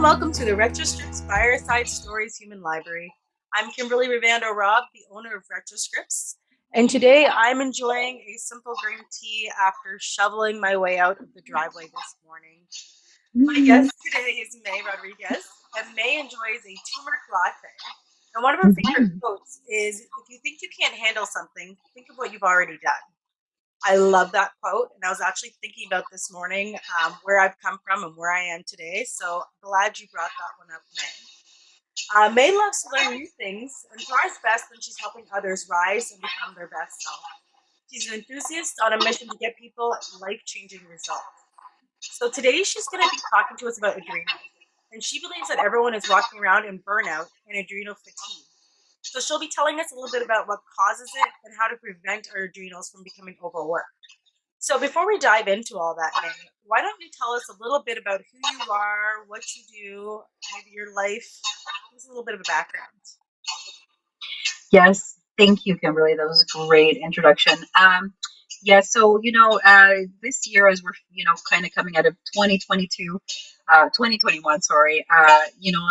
welcome to the Retroscripts Fireside Stories Human Library. I'm Kimberly Rivando Robb, the owner of Retroscripts, and today I'm enjoying a simple green tea after shoveling my way out of the driveway this morning. My guest today is May Rodriguez, and May enjoys a turmeric latte. And one of her favorite quotes is, "If you think you can't handle something, think of what you've already done." I love that quote, and I was actually thinking about this morning where I've come from and where I am today. So glad you brought that one up, May. May loves to learn new things and thrives best when she's helping others rise and become their best self. She's an enthusiast on a mission to get people life-changing results. So today she's going to be talking to us about adrenals, and she believes that everyone is walking around in burnout and adrenal fatigue. So she'll be telling us a little bit about what causes it and how to prevent our adrenals from becoming overworked. So before we dive into all that, May, why don't you tell us a little bit about who you are, what you do, maybe your life? Give us a little bit of a background. Yes, thank you, Kimberly. That was a great introduction. So this year, as we're kind of coming out of 2022, 2021, sorry, a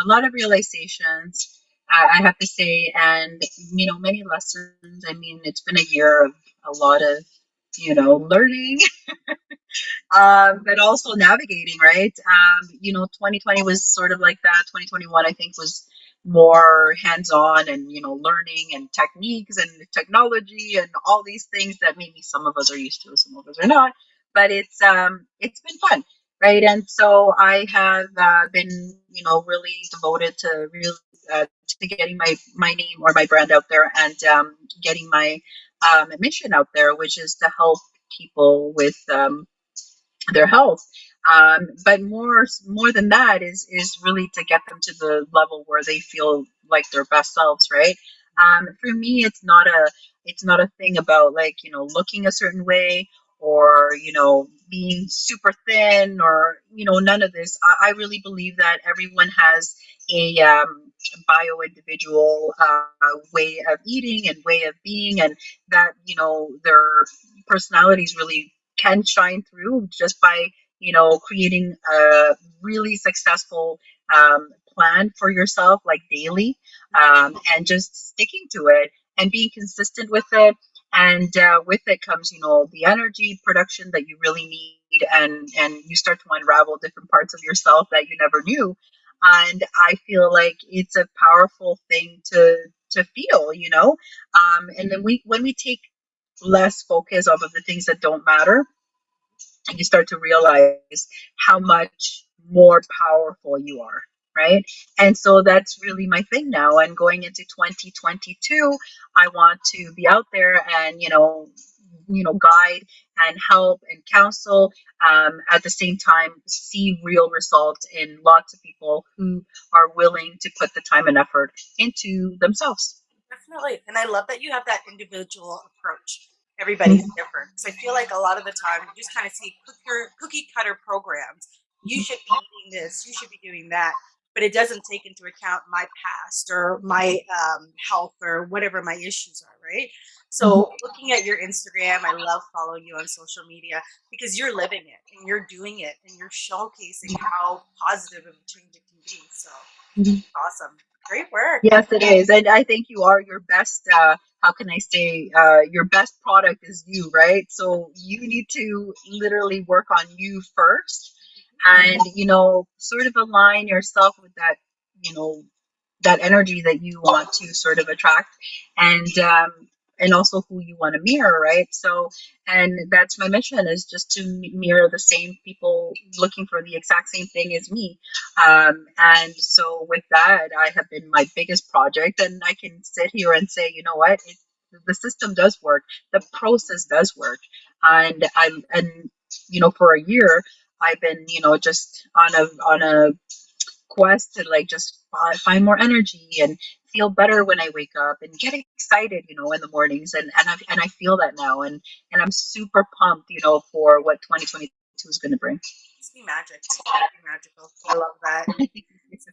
lot of realizations. I have to say, and many lessons. I mean, it's been a year of a lot of learning, but also navigating, right? 2020 was sort of like that. 2021, I think, was more hands-on and learning and techniques and technology and all these things that maybe some of us are used to, some of us are not. But it's been fun, right? And so I have been really devoted to to getting my name or my brand out there and getting my mission out there, which is to help people with their health. But more than that is really to get them to the level where they feel like their best selves, right? For me, it's not a thing about like looking a certain way or being super thin or none of this. I really believe that everyone has a bio individual way of eating and way of being, and that their personalities really can shine through just by creating a really successful plan for yourself, like daily, and just sticking to it and being consistent with it. And with it comes the energy production that you really need, and you start to unravel different parts of yourself that you never knew. And I feel like it's a powerful thing to feel, and then when we take less focus off of the things that don't matter, and you start to realize how much more powerful you are, right? And so that's really my thing now. And going into 2022, I want to be out there and guide and help and counsel, at the same time see real results in lots of people who are willing to put the time and effort into themselves. Definitely. And I love that you have that individual approach. Everybody's different. Because I feel like a lot of the time you just kind of see cookie cutter programs. You should be eating this, you should be doing that. But it doesn't take into account my past or my health or whatever my issues are, right? So looking at your Instagram, I love following you on social media because you're living it and you're doing it and you're showcasing how positive of a change it can be. So Mhm. awesome. Great work. Yes, it is. And I think you are your best, how can I say, your best product is you, right? So you need to literally work on you first and, sort of align yourself with that, you know, that energy that you want to sort of attract, and also who you want to mirror, right? So, and that's my mission, is just to mirror the same people looking for the exact same thing as me. And so with that, I have been my biggest project, and I can sit here and say, you know what, the system does work, the process does work. And for a year I've been just on a quest to like just find more energy and feel better when I wake up and get excited, in the mornings. And I feel that now, and I'm super pumped, for what 2022 is going to bring. It's be magic. It's be magical. I love that.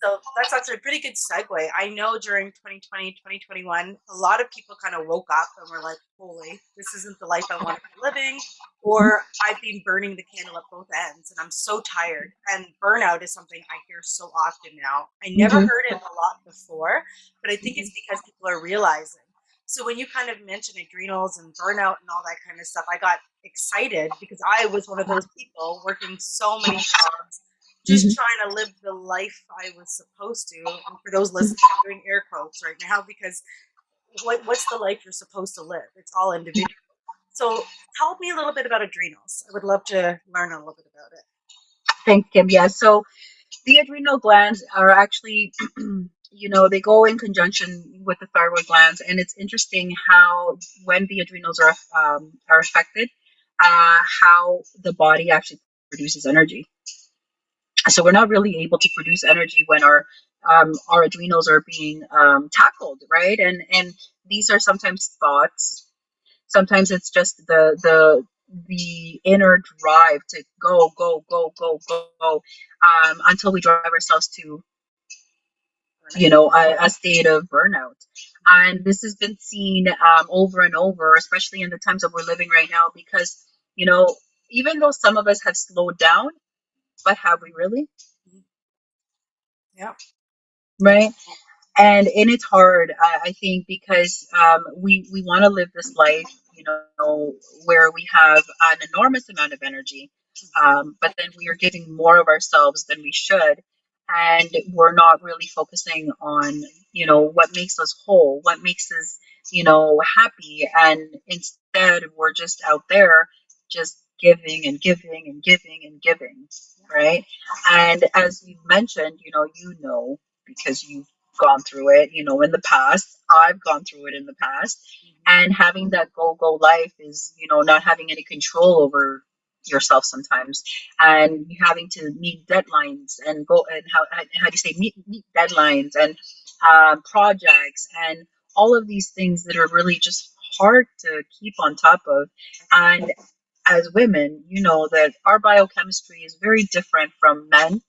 So that's actually a pretty good segue. I know during 2020, 2021, a lot of people kind of woke up and were like, holy, this isn't the life I want to be living. Or I've been burning the candle at both ends and I'm so tired. And burnout is something I hear so often now. I never Mhm. heard it a lot before, but I think it's because people are realizing. So when you kind of mentioned adrenals and burnout and all that kind of stuff, I got excited because I was one of those people working so many jobs, just Mhm. trying to live the life I was supposed to. And for those listening, I'm doing air quotes right now because what's the life you're supposed to live? It's all individual. So tell me a little bit about adrenals. I would love to learn a little bit about it. Thank Kim. Yeah. So the adrenal glands are actually, they go in conjunction with the thyroid glands, and it's interesting how when the adrenals are affected, how the body actually produces energy. So we're not really able to produce energy when our adrenals are being tackled, right? And these are sometimes thoughts. Sometimes it's just the inner drive to go, go, go, go, go, until we drive ourselves to Burnout. a state of burnout. And this has been seen over and over, especially in the times that we're living right now, because you know even though some of us have slowed down, but have we really? Yeah. Right. And it's hard, I think, because we want to live this life, where we have an enormous amount of energy, but then we are giving more of ourselves than we should, and we're not really focusing on what makes us whole, what makes us happy, and instead we're just out there just giving and giving and giving and giving, right? And as you mentioned, because you've gone through it, in the past. I've gone through it in the past. And having that go life is, not having any control over yourself sometimes, and you having to meet deadlines and go, and how do you say, meet deadlines and projects and all of these things that are really just hard to keep on top of. And as women, you know that our biochemistry is very different from men,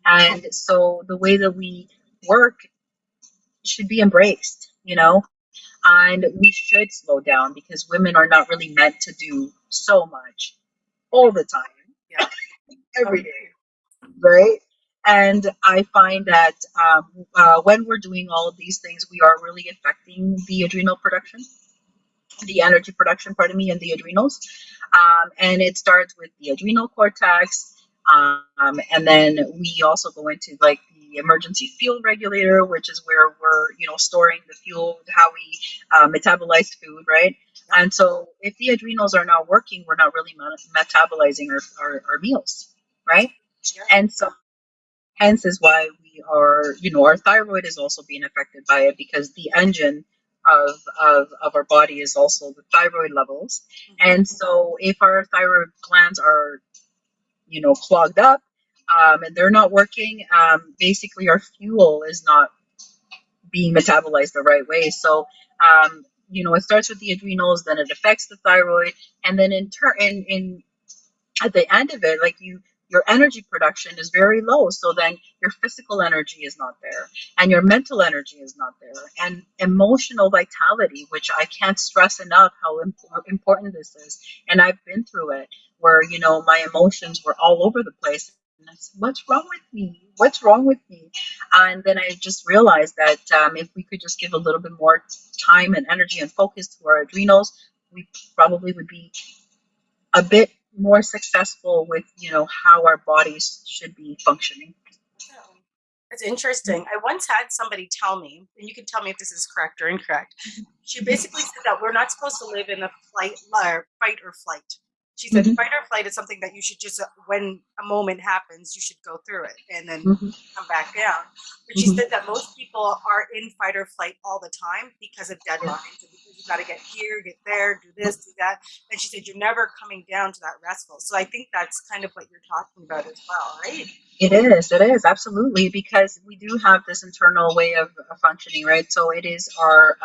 and so the way that we work should be embraced, and we should slow down because women are not really meant to do so much all the time, Yeah. every day, right? And I find that when we're doing all of these things, we are really affecting the adrenal production, the energy production, pardon me, and the adrenals. And it starts with the adrenal cortex. And then we also go into like the emergency fuel regulator, which is where we're, storing the fuel, how we metabolize food, right? And so if the adrenals are not working, we're not really metabolizing our meals, right? Yeah. And so hence is why we are, our thyroid is also being affected by it, because the engine of our body is also the thyroid levels. And so if our thyroid glands are, clogged up, and they're not working, basically our fuel is not being metabolized the right way. So, it starts with the adrenals, then it affects the thyroid, and then in turn, in at the end of it, like your energy production is very low. So then your physical energy is not there, and your mental energy is not there, and emotional vitality, which I can't stress enough how important this is. And I've been through it, where my emotions were all over the place. And I said, what's wrong with me? What's wrong with me? And then I just realized that if we could just give a little bit more time and energy and focus to our adrenals, we probably would be a bit more successful with how our bodies should be functioning. Yeah. It's interesting. I once had somebody tell me, and you can tell me if this is correct or incorrect. She basically said that we're not supposed to live in a fight or flight. She said Mm-hmm. fight or flight is something that you should just, when a moment happens, you should go through it and then Mm-hmm. come back down. But she Mm-hmm. said that most people are in fight or flight all the time because of deadlines and because you got to get here, get there, do this, do that. And she said you're never coming down to that restful. So I think that's kind of what you're talking about as well, right? It is absolutely, because we do have this internal way of functioning, right? So it is our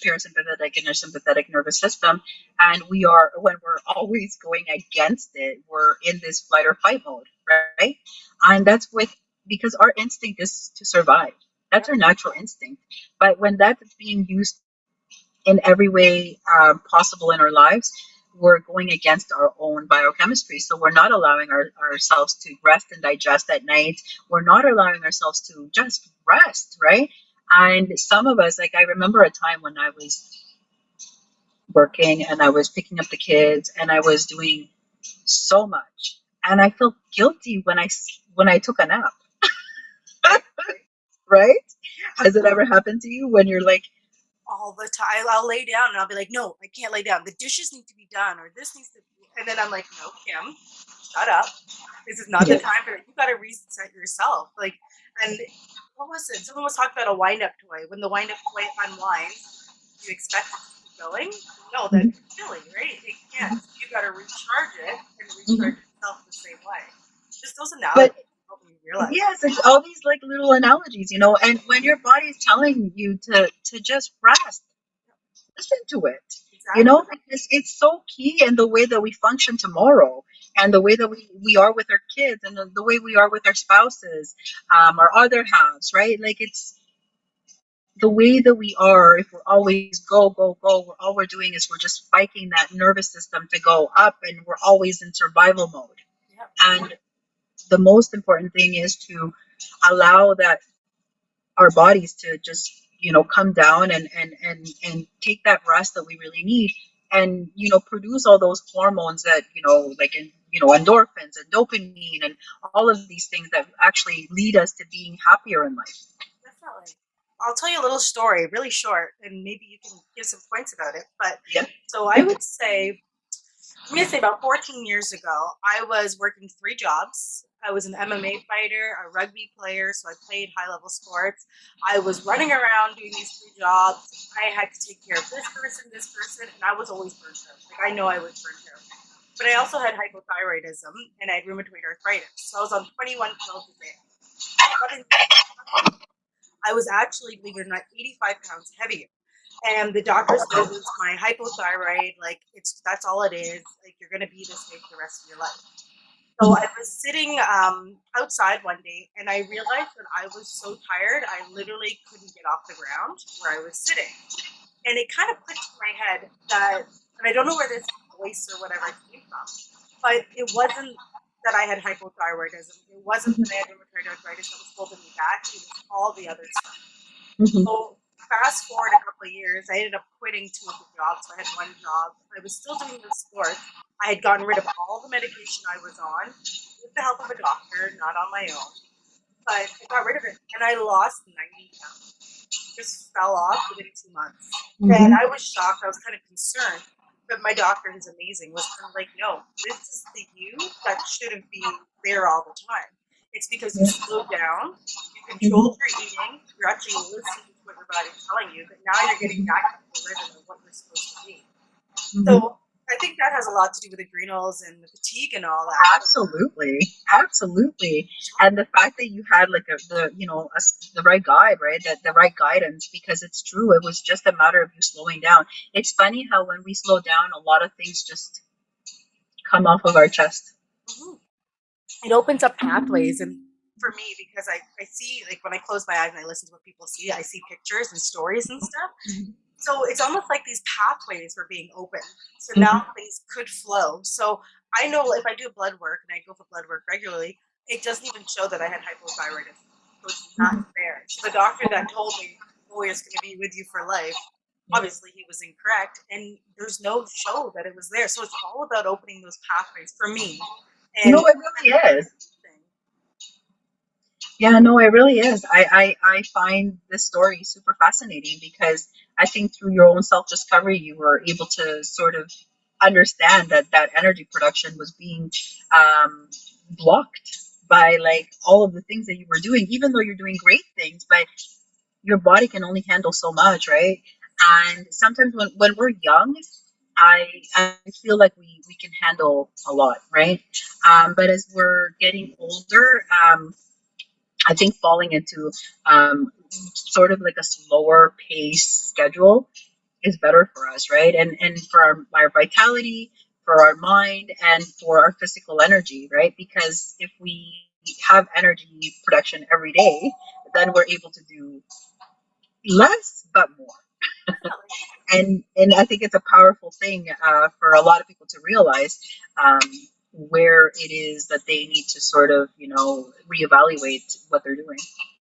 parasympathetic and our sympathetic nervous system, and when we're always going against it, we're in this flight or fight mode, right? And that's with because our instinct is to survive. That's our natural instinct. But when that's being used in every way possible in our lives, we're going against our own biochemistry. So we're not allowing ourselves to rest and digest at night. We're not allowing ourselves to just rest, right? And some of us, like I remember a time when I was working and I was picking up the kids and I was doing so much, and I felt guilty when I took a nap. Right? Has it ever happened to you when you're like, All the time. I'll lay down and I'll be like, no, I can't lay down. The dishes need to be done, or this needs to be. And then I'm like, no, Kim, shut up. This is not the yeah, time for it. You got to reset yourself. Like, and what was it? Someone was talking about a wind up toy. When the wind up toy unwinds, you expect it to keep going. No, that mhm, it's silly, right? It can't. You got to recharge it and mhm. recharge yourself the same way. Just those But analogies help me realize. yes, it's all these like little analogies, you know, and when your body's telling you to just rest, listen to it, you Exactly. know, because it's so key in the way that we function tomorrow and the way that we are with our kids and the way we are with our spouses, our other halves, right? Like it's the way that we are. If we're always go, go, go, we're all we're doing is we're just spiking that nervous system to go up and we're always in survival mode. Yep. And the most important thing is to allow that our bodies to just come down and take that rest that we really need, and produce all those hormones that like in endorphins and dopamine and all of these things that actually lead us to being happier in life. Definitely. I'll tell you a little story, really short, and maybe you can give some points about it. But Yeah. so I would say, I'm going to say about 14 years ago, I was working three jobs. I was an MMA fighter, a rugby player, so I played high level sports. I was running around doing these three jobs. I had to take care of this person, and I was always burnt out. Like, I know I was burnt out. But I also had hypothyroidism and I had rheumatoid arthritis. So I was on 21 pills a day. But in I was actually, believe it or not, 85 pounds heavier. And the doctor said it was my hypothyroid. Like, it's that's all it is. Like, you're going to be this way for the rest of your life. So I was sitting outside one day and I realized that I was so tired, I literally couldn't get off the ground where I was sitting. And it kind of clicked in my head that, and I don't know where this voice or whatever came from, but it wasn't that I had hypothyroidism. It wasn't that I had rheumatoid arthritis that was holding me back. It was all the other stuff. Mhm. So fast forward a couple of years, I ended up quitting two of the jobs. So I had one job. I was still doing the sports. I had gotten rid of all the medication I was on with the help of a doctor, not on my own. But I got rid of it and I lost 90 pounds. Just fell off within 2 months. And Mhm. I was shocked. I was kind of concerned. But my doctor, who's amazing, was kind of like, no, this is the you that shouldn't be there all the time. It's because you Yeah. slowed down, you Mhm. controlled your eating, you're actually listening to what your body's telling you, but now you're getting back into the rhythm of what you're supposed to be. Mhm. So I think that has a lot to do with adrenals and the fatigue and all that. Absolutely, absolutely. And the fact that you had like the right guide, right? That the right guidance, because it's true. It was just a matter of you slowing down. It's funny how when we slow down, a lot of things just come off of our chest. Mhm. It opens up pathways. And for me, because I see, like, when I close my eyes and I listen to what people see, I see pictures and stories and stuff. Mhm. So it's almost like these pathways were being opened. So now Mhm. things could flow. So I know if I do blood work and I go for blood work regularly, it doesn't even show that I had hypothyroidism. So it's not Mhm. there. So the doctor that told me, oh, it's going to be with you for life, obviously he was incorrect. And there's no show that it was there. So it's all about opening those pathways for me. And No, it really is. Yeah, no, it really is. I find this story super fascinating because I think through your own self discovery, you were able to sort of understand that that energy production was being um, blocked by like all of the things that you were doing, even though you're doing great things, but your body can only handle so much, right? And sometimes when we're young, I, I feel like we can handle a lot, right? But as we're getting older, I think falling into sort of like a slower pace schedule is better for us, right? And for our vitality, for our mind, and for our physical energy, right? Because if we have energy production every day, then we're able to do less but more. Definitely. And I think it's a powerful thing for a lot of people to realize um, where it is that they need to sort of, reevaluate what they're doing.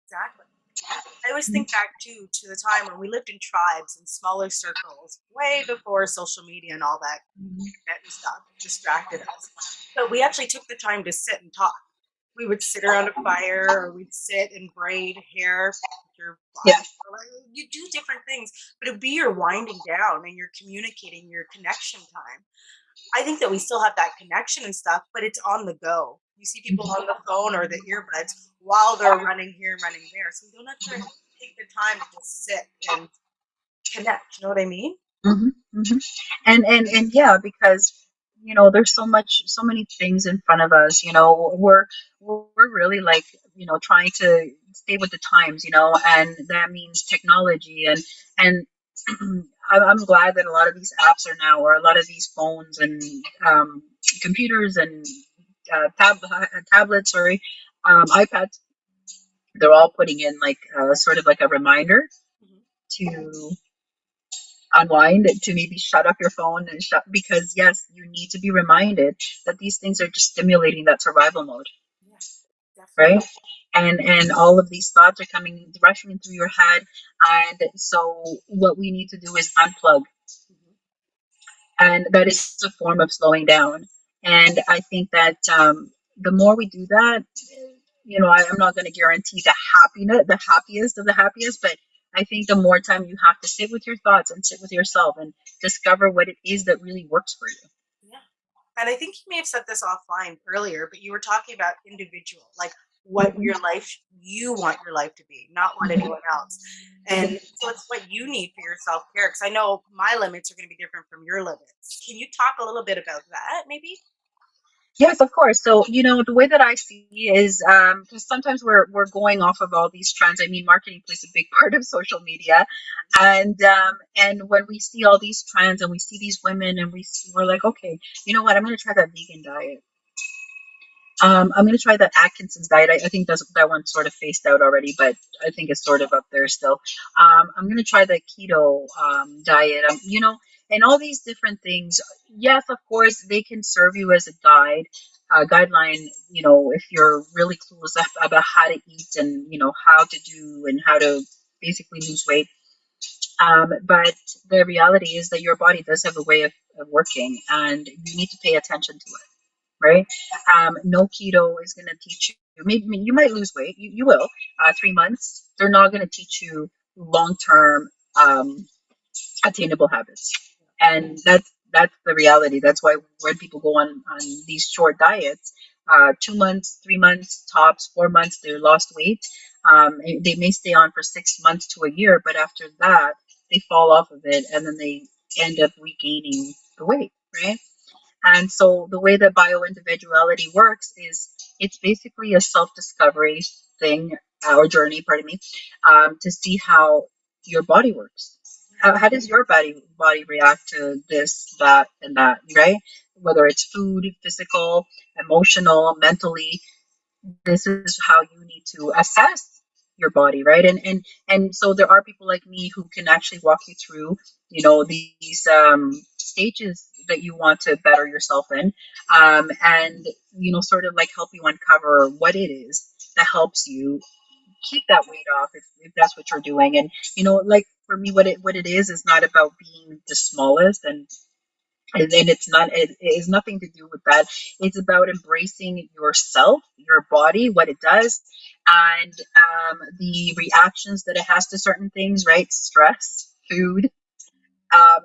Exactly. I always think back to the time when we lived in tribes and smaller circles, way before social media and all that internet and stuff distracted us. But we actually took the time to sit and talk. We would sit around a fire, or we'd sit and braid hair with your Yeah. body. You do different things, but it'd be your winding down and your communicating, your connection time. I think that we still have that connection and stuff, but it's on the go. You see people on the phone or the earbuds while they're running here and running there. So we don't have to take the time to just sit and connect. You know what I mean? hmm hmm and yeah, because there's so many things in front of us. We're really like trying to stay with the times, and that means technology and I'm glad that a lot of these apps are now, or a lot of these phones and computers and tablets, sorry, iPads, they're all putting in like sort of like a reminder Mhm. to unwind, to maybe shut up your phone and shut, because yes, you need to be reminded that these things are just stimulating that survival mode, Yeah, definitely. right? And all of these thoughts are coming rushing in through your head, and so what we need to do is unplug, Mhm. and that is a form of slowing down. And I think that the more we do that, I'm not going to guarantee the happiest of the happiest, but I think the more time you have to sit with your thoughts and sit with yourself and discover what it is that really works for you. Yeah. And I think you may have said this offline earlier, but you were talking about individual, like what your life, you want your life to be, not what anyone else. And so it's what you need for your self care. Because I know my limits are going to be different from your limits. Can you talk a little bit about that, maybe? Yes, of course. So, the way that I see is because sometimes we're going off of all these trends. I mean, marketing plays a big part of social media, and when we see all these trends and we see these women and we're like, okay, you know what? I'm going to try that vegan diet. I'm going to try that Atkinson's diet. I think that one's sort of phased out already, but I think it's sort of up there still. I'm going to try the keto diet. And all these different things. Yes, of course, they can serve you as a guideline. If you're really clueless about how to eat and how to do and how to basically lose weight. But the reality is that your body does have a way of working, and you need to pay attention to it, right? No keto is going to teach you. Maybe you might lose weight. You will. 3 months. They're not going to teach you long term attainable habits, and that's the reality. That's why when people go on these short diets, 2 months, 3 months, tops 4 months, they lost weight. They may stay on for 6 months to a year, but after that, they fall off of it, and then they end up regaining the weight, right? And so the way that bioindividuality works is it's basically a self-discovery thing or journey, pardon me, to see how your body works. How does your body react to this, that, and that, right? Whether it's food, physical, emotional, mentally, this is how you need to assess your body, right? And so there are people like me who can actually walk you through these stages that you want to better yourself in, and sort of like help you uncover what it is that helps you keep that weight off, if that's what you're doing. And like for me, what it is not about being the smallest, and it's not, it has nothing to do with that. It's about embracing yourself, your body, what it does, and the reactions that it has to certain things, right? Stress, food,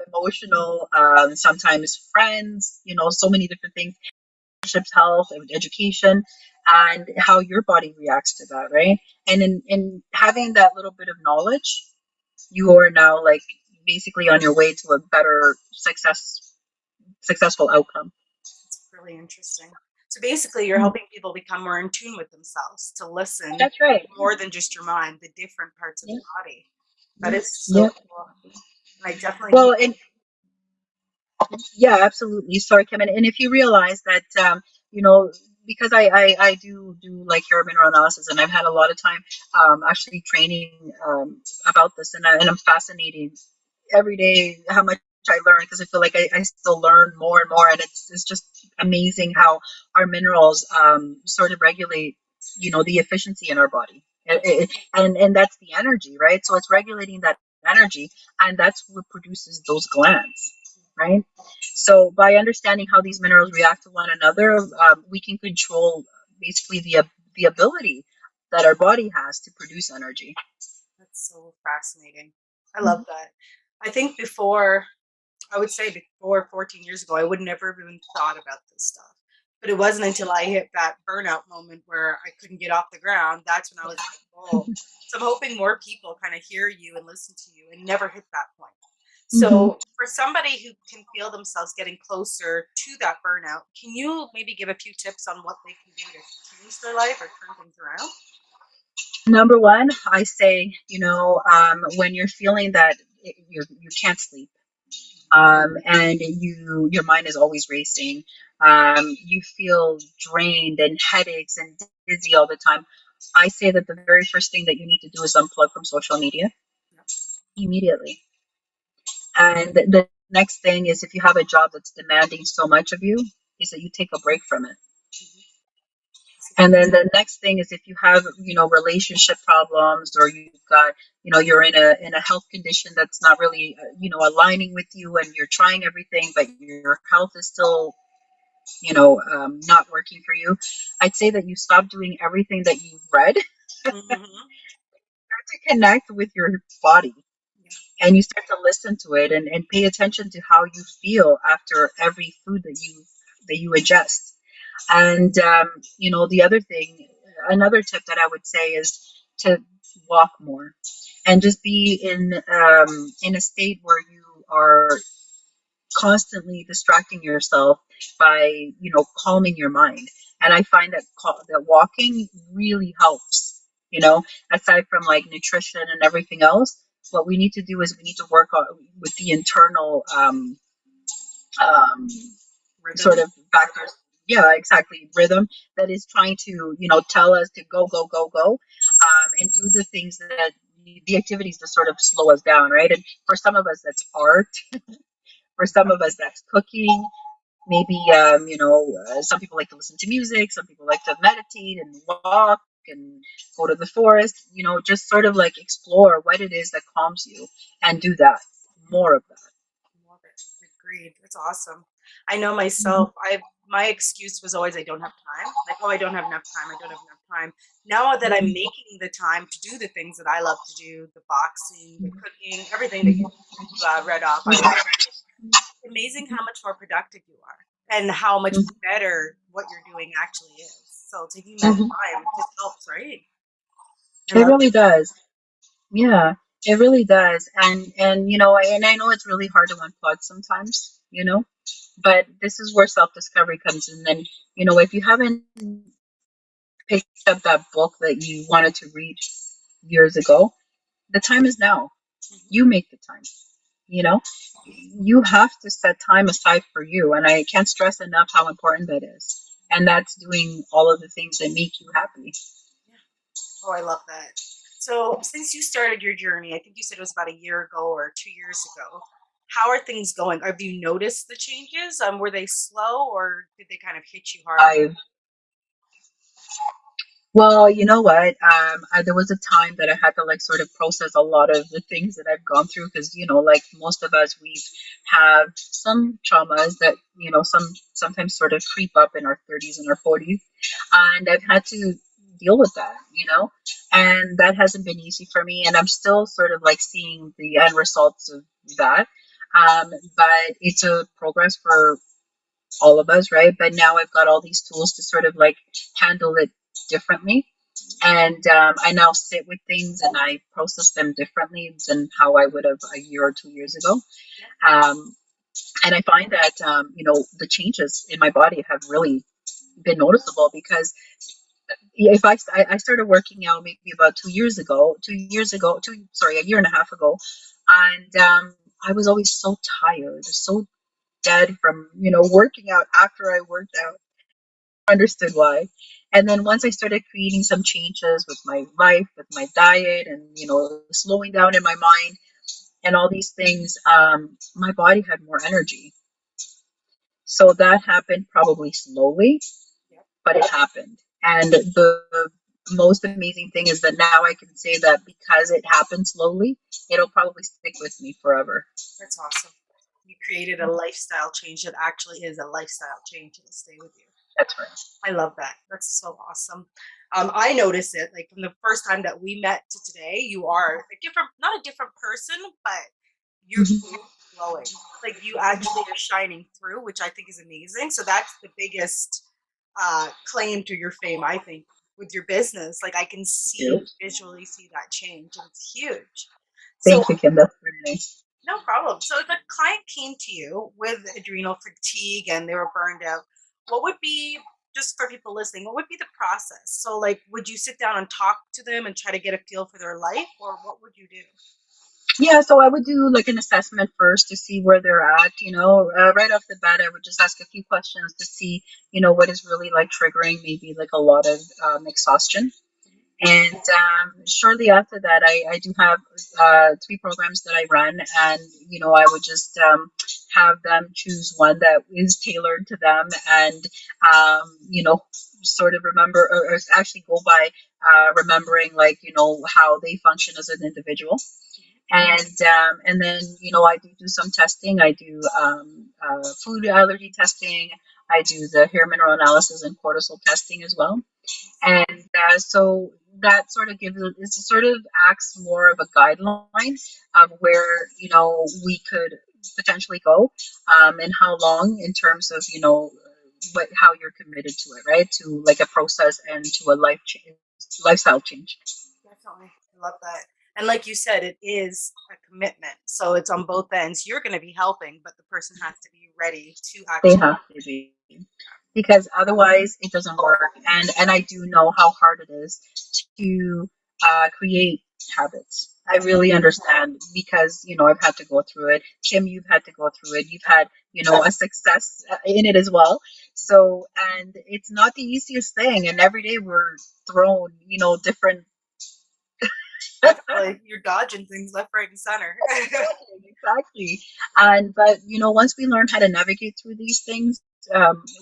emotional, sometimes friends, so many different things, relationships, health, education, and how your body reacts to that, right? And in having that little bit of knowledge, you are now like basically on your way to a better successful outcome. It's really interesting. So basically, you're helping people become more in tune with themselves, to listen That's right. more than just your mind, the different parts of the Yeah. body. That is Yeah. so cool. And I definitely think, Well, and yeah, absolutely. Sorry, Kim. And if you realize that, you know, because I do like hair mineral analysis, and I've had a lot of time actually training about this, and I'm fascinated every day how much I learn, because I feel like I still learn more and more, and it's just amazing how our minerals sort of regulate, the efficiency in our body. And that's the energy, right? So it's regulating that energy, and that's what produces those glands, right? So by understanding how these minerals react to one another, we can control basically the ability that our body has to produce energy. That's so fascinating. I love that. I think before, I would say before 14 years ago, I would never have even thought about this stuff. But it wasn't until I hit that burnout moment where I couldn't get off the ground. That's when I was like, oh. So I'm hoping more people kind of hear you and listen to you and never hit that point. Hmm. So for somebody who can feel themselves getting closer to that burnout, can you maybe give a few tips on what they can do to change their life or turn things around? Number one, I say, when you're feeling that you can't sleep, and your mind is always racing, you feel drained and headaches and dizzy all the time. I say that the very first thing that you need to do is unplug from social media Yep. immediately. And the next thing is, if you have a job that's demanding so much of you, is that you take a break from it. Mm-hmm. See, And then the next thing is, if you have, relationship problems, or you've got, you're in a health condition that's not really, aligning with you, and you're trying everything, but your health is still, not working for you. I'd say that you stop doing everything that you've read mm-hmm. to connect with your body, Yeah. and you start to listen to it, and pay attention to how you feel after every food that you ingest. And the other thing, another tip that I would say is to walk more, and just be in a state where you are constantly distracting yourself by, calming your mind. And I find that walking really helps. Aside from like nutrition and everything else, what we need to do is we need to work on with the internal um, sort Rhythm. of factors. Yeah, exactly. Rhythm that is trying to, tell us to go, go, go, go, and do the things that the activities to sort of slow us down, right? And for some of us, that's art. For some of us, that's cooking. Maybe, some people like to listen to music. Some people like to meditate and walk and go to the forest. Just sort of like explore what it is that calms you, and do that. More of that. Love it. Agreed. That's awesome. I know Mhm. myself, my excuse was always I don't have time. Like, oh, I don't have enough time. I don't have enough time. Now that I'm Mhm. making the time to do the things that I love to do, the boxing, the cooking, everything that you Mhm. read off, I love. It's amazing how much more productive you are and how much Mhm. better what you're doing actually is. So taking that Mhm. time just helps, right? I It love really does. Yeah, it really does. And and I know it's really hard to unplug sometimes, but this is where self-discovery comes in. And if you haven't picked up that book that you wanted to read years ago, the time is now. it. You make the time, you know. You have to set time aside for you, and I can't stress enough how important that is. And that's doing all of the things that make you happy. Yeah. Oh, I love that. So, since you started your journey, I think you said it was about a year ago or 2 years ago. How are things going? Have you noticed the changes? Were they slow or did they kind of hit you hard? I've Well, you know what? There was a time that I had to like sort of process a lot of the things that I've gone through, because like most of us, we have some traumas that sometimes sort of creep up in our 30s and our 40s, and I've had to deal with that, and that hasn't been easy for me, and I'm still sort of like seeing the end results of that. But it's a progress for all of us, right? But now I've got all these tools to sort of like handle it differently. And I now sit with things and I process them differently than how I would have a year or 2 years ago. Yeah. Um, and I find that, the changes in my body have really been noticeable, because if I started working out maybe about 2 years ago, 2 years ago, a year and a half ago, and I was always so tired, so dead from, working out after I worked out. understood why. And then once I started creating some changes with my life, with my diet, and slowing down in my mind and all these things, my body had more energy. So that happened probably slowly, Yep, but it happened. And the most amazing thing is that now I can say that because it happened slowly, it'll probably stick with me forever. that's awesome. You created a lifestyle change that actually is a lifestyle change that'll stay with you. That's right. I love that. That's so awesome. I notice it like from the first time that we met to today. You are a different, not a different person, but you're Mhm. glowing. Like you actually are shining through, which I think is amazing. So that's the biggest claim to your fame, I think, with your business. Like I can Thank see you. visually see that change, and it's huge. So Thank you, Kim. That's very nice. no problem. So if a client came to you with adrenal fatigue and they were burned out, what would be, just for people listening, what would be the process? So like would you sit down and talk to them and try to get a feel for their life, or what would you do? Yeah, so I would do like an assessment first to see where they're at. Right off the bat, I would just ask a few questions to see, what is really like triggering maybe like a lot of exhaustion. And shortly after that, I do have three programs that I run, and I would just have them choose one that is tailored to them, and sort of remember, or actually go by remembering, like how they function as an individual. And then I do some testing. I do food allergy testing. I do the hair mineral analysis and cortisol testing as well. And so that sort of it sort of acts more of a guideline of where we could potentially go, and how long in terms of what how you're committed to it, right? To like a process and to a lifestyle change. Definitely. I love that. And like you said, it is a commitment. So it's on both ends. You're going to be helping, but the person has to be ready to They actually. have to be, because otherwise it doesn't work. And I do know how hard it is to create habits. I really understand, because I've had to go through it. Kim, you've had to go through it. You've had a success in it as well. So, and it's not the easiest thing. And every day we're thrown different. Definitely. You're dodging things left, right, and center. Exactly. And but once we learn how to navigate through these things,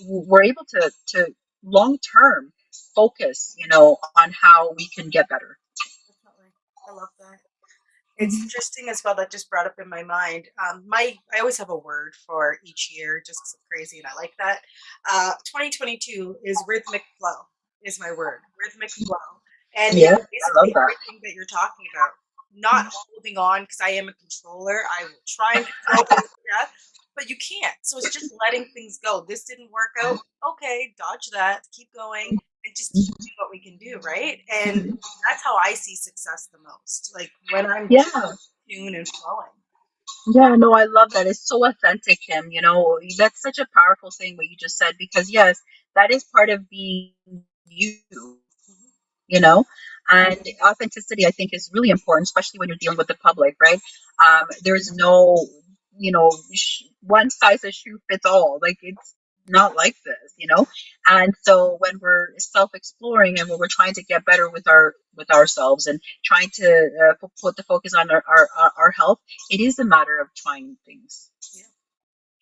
we're able to long term focus, on how we can get better. Definitely. I love that. It's Mhm. interesting as well. That just brought up in my mind. I always have a word for each year, just 'cause I'm crazy and I like that. 2022 is rhythmic flow. Is my word, rhythmic flow, and Yeah, it's I love basically that. everything that you're talking about. Not holding on because I am a controller. I will try and control things to death, but you can't. So it's just letting things go. This didn't work out. Okay, dodge that. Keep going and just keep doing what we can do, right? And that's how I see success the most. Like when I'm Yeah, tune and flowing. yeah, no, I love that. It's so authentic, Kim. That's such a powerful thing what you just said, because yes, that is part of being you. Mhm. you know and authenticity, I think, is really important, especially when you're dealing with the public, right? There's no one size a shoe fits all. Like, it's not like this. And so when we're self-exploring, and when we're trying to get better with ourselves, and trying to put the focus on our health, it is a matter of trying things Yeah,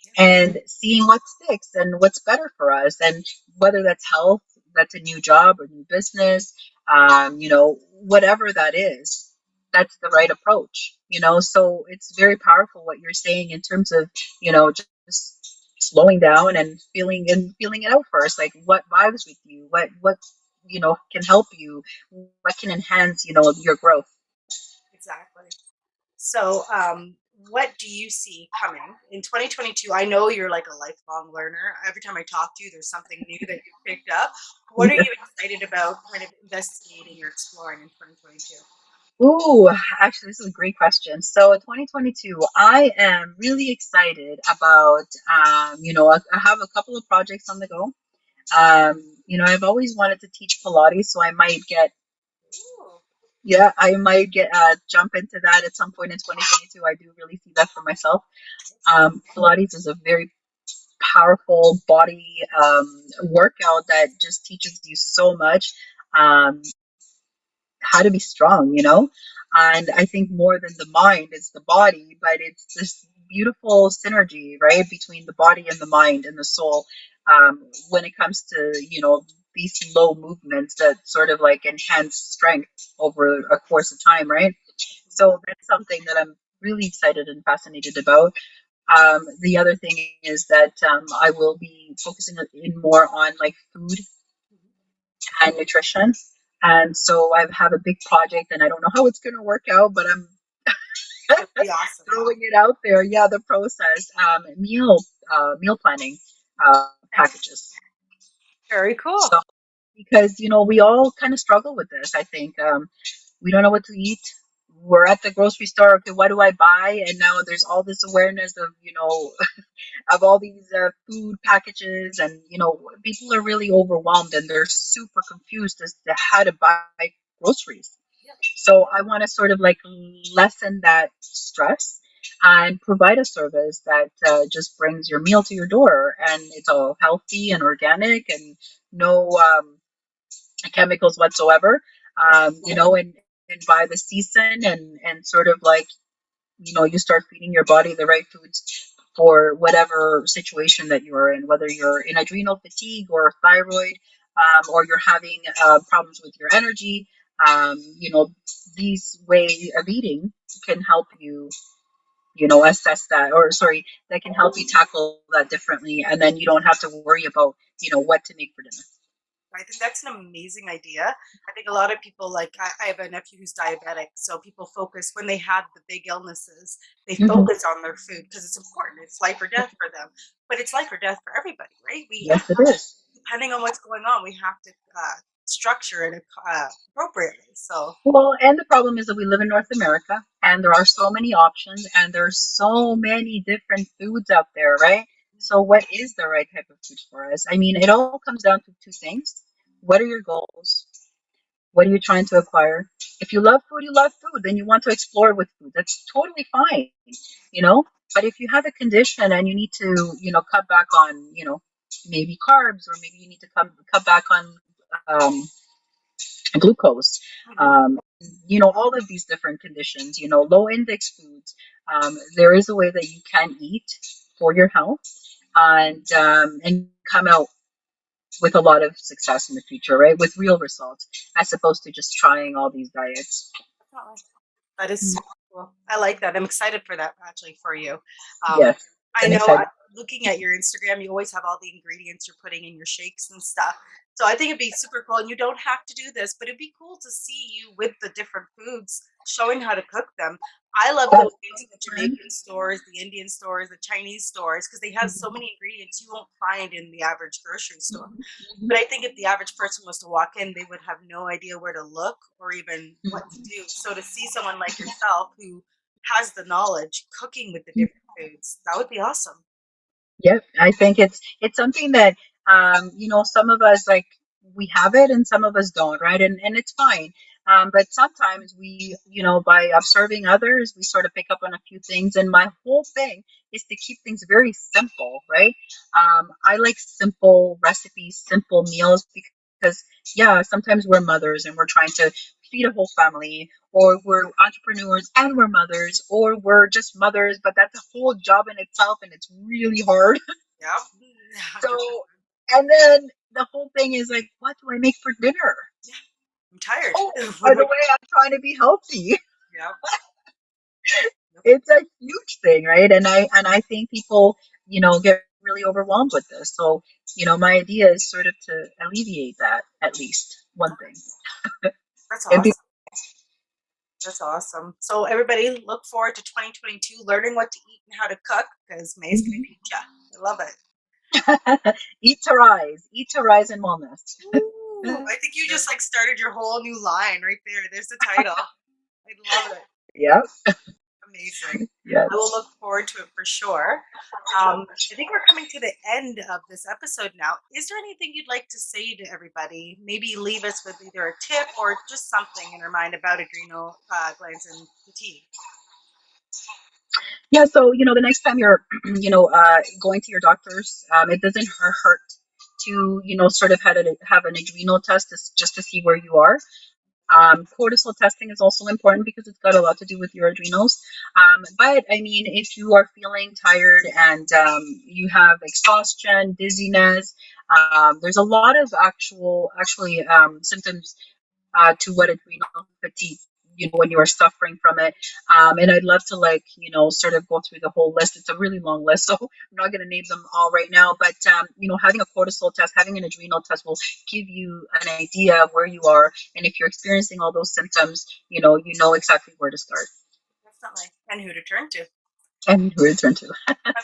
yeah, and seeing what sticks and what's better for us, and whether that's health, that's a new job or new business, whatever that is, that's the right approach. So it's very powerful what you're saying in terms of just slowing down and feeling it out first, like what vibes with you, what can help you, what can enhance your growth. exactly. So, what do you see coming in 2022? I know you're like a lifelong learner. Every time I talk to you, there's something new that you picked up. What are you excited about kind of investigating or exploring in 2022? Ooh, actually, this is a great question. So, 2022, I am really excited about. I have a couple of projects on the go. I've always wanted to teach Pilates, so I might get, Ooh, yeah, I might get jump into that at some point in 2022. I do really see that for myself. yes. Pilates is a very powerful body workout that just teaches you so much. Um, how to be strong, And I think more than the mind, it's the body, but it's this beautiful synergy, right, between the body and the mind and the soul when it comes to, these low movements that sort of like enhance strength over a course of time, right? So that's something that I'm really excited and fascinated about. The other thing is that I will be focusing in more on like food and nutrition. And so I have a big project, and I don't know how it's going to work out, but I'm That would be awesome. throwing it out there. Yeah, the process, meal planning packages. Very cool. So because we all kind of struggle with this. I think we don't know what to eat. We're at the grocery store. Okay, what do I buy? And now there's all this awareness of of all these food packages, and people are really overwhelmed and they're super confused as to how to buy groceries. Yep. So I want to sort of like lessen that stress and provide a service that just brings your meal to your door, and it's all healthy and organic and no chemicals whatsoever. And by the season, and sort of like you start feeding your body the right foods for whatever situation that you're in, whether you're in adrenal fatigue or thyroid, or you're having problems with your energy. These way of eating can help you, assess that, or sorry, that can help you tackle that differently, and then you don't have to worry about, what to make for dinner. I think that's an amazing idea. I think a lot of people, like I have a nephew who's diabetic, so people focus when they have the big illnesses, they Mhm. focus on their food because it's important. It's life or death for them, but it's life or death for everybody, right? We Yes, it is. depending on what's going on, we have to structure it appropriately. So Well, and the problem is that we live in North America and there are so many options and there's so many different foods out there, right? So, what is the right type of food for us? I mean, it all comes down to two things. What are your goals? What are you trying to acquire? If you love food, you love food, then you want to explore with food. That's totally fine, you know? But if you have a condition and you need to, cut back on, maybe carbs, or maybe you need to cut back on um, glucose, mhm. all of these different conditions, low index foods, there is a way that you can eat for your health and come out with a lot of success in the future, right? With real results, as opposed to just trying all these diets. Definitely. That is super cool. I like that. I'm excited for that actually for you. Um, Yes, I I'm know excited. looking at your Instagram, you always have all the ingredients you're putting in your shakes and stuff. So I think it'd be super cool. And you don't have to do this, but it'd be cool to see you with the different foods, showing how to cook them. I love going That's into the fun. Jamaican stores, the Indian stores, the Chinese stores, because they have so many ingredients you won't find in the average grocery store. Mhm. But I think if the average person was to walk in, they would have no idea where to look or even what to do. So to see someone like yourself who has the knowledge cooking with the Mhm. different foods, that would be awesome. Yep, I think it's something that some of us like we have it and some of us don't, right? And it's fine. But sometimes we, by observing others, we sort of pick up on a few things. And my whole thing is to keep things very simple, right? I like simple recipes, simple meals because yeah, sometimes we're mothers and we're trying to feed a whole family, or we're entrepreneurs and we're mothers, or we're just mothers, but that's a whole job in itself and it's really hard. Yep. So, 100%. and then the whole thing is like, what do I make for dinner? Yeah. I'm tired. Oh, What by do the I way, I'm trying to be healthy. Yeah. Yep. It's a huge thing, right? And I think people, get really overwhelmed with this. So, my idea is sort of to alleviate that, at least one thing. That's And people, awesome. That's awesome. So everybody look forward to 2022 learning what to eat and how to cook because May's gonna teach ya. I love it. eat to rise in wellness. Ooh, I think you just like started your whole new line right there. There's the title. I love it. Yeah. Amazing. I will Yes. look forward to it for sure. I think we're coming to the end of this episode now. Is there anything you'd like to say to everybody? Maybe leave us with either a tip or just something in your mind about adrenal glands and fatigue. Yeah, so the next time you're going to your doctors, it doesn't hurt to sort of have an adrenal test just to see where you are. Cortisol testing is also important because it's got a lot to do with your adrenals. But I mean, if you are feeling tired and you have exhaustion, dizziness, there's a lot of actually symptoms to what adrenal fatigue, when you are suffering from it. And I'd love to, like, sort of go through the whole list. It's a really long list, so I'm not going to name them all right now. But having a cortisol test, having an adrenal test will give you an idea of where you are, and if you're experiencing all those symptoms, you know exactly where to start Definitely. And who to turn to. and who to turn to.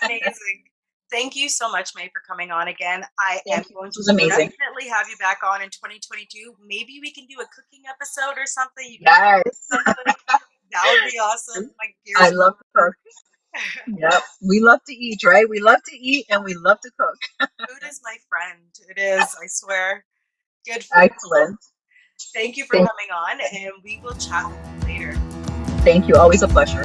Amazing. Thank you so much, May, for coming on again. I am Thank you. going This to was amazing. definitely have you back on in 2022. Maybe we can do a cooking episode or something. You can Yes. something. That would be awesome. My I gears love to cook. Yep. We love to eat, right? We love to eat and we love to cook. Food is my friend. It is, I swear. Good food. Excellent. Thank you for Thank, coming on, and we will chat with you later. thank you. Always a pleasure.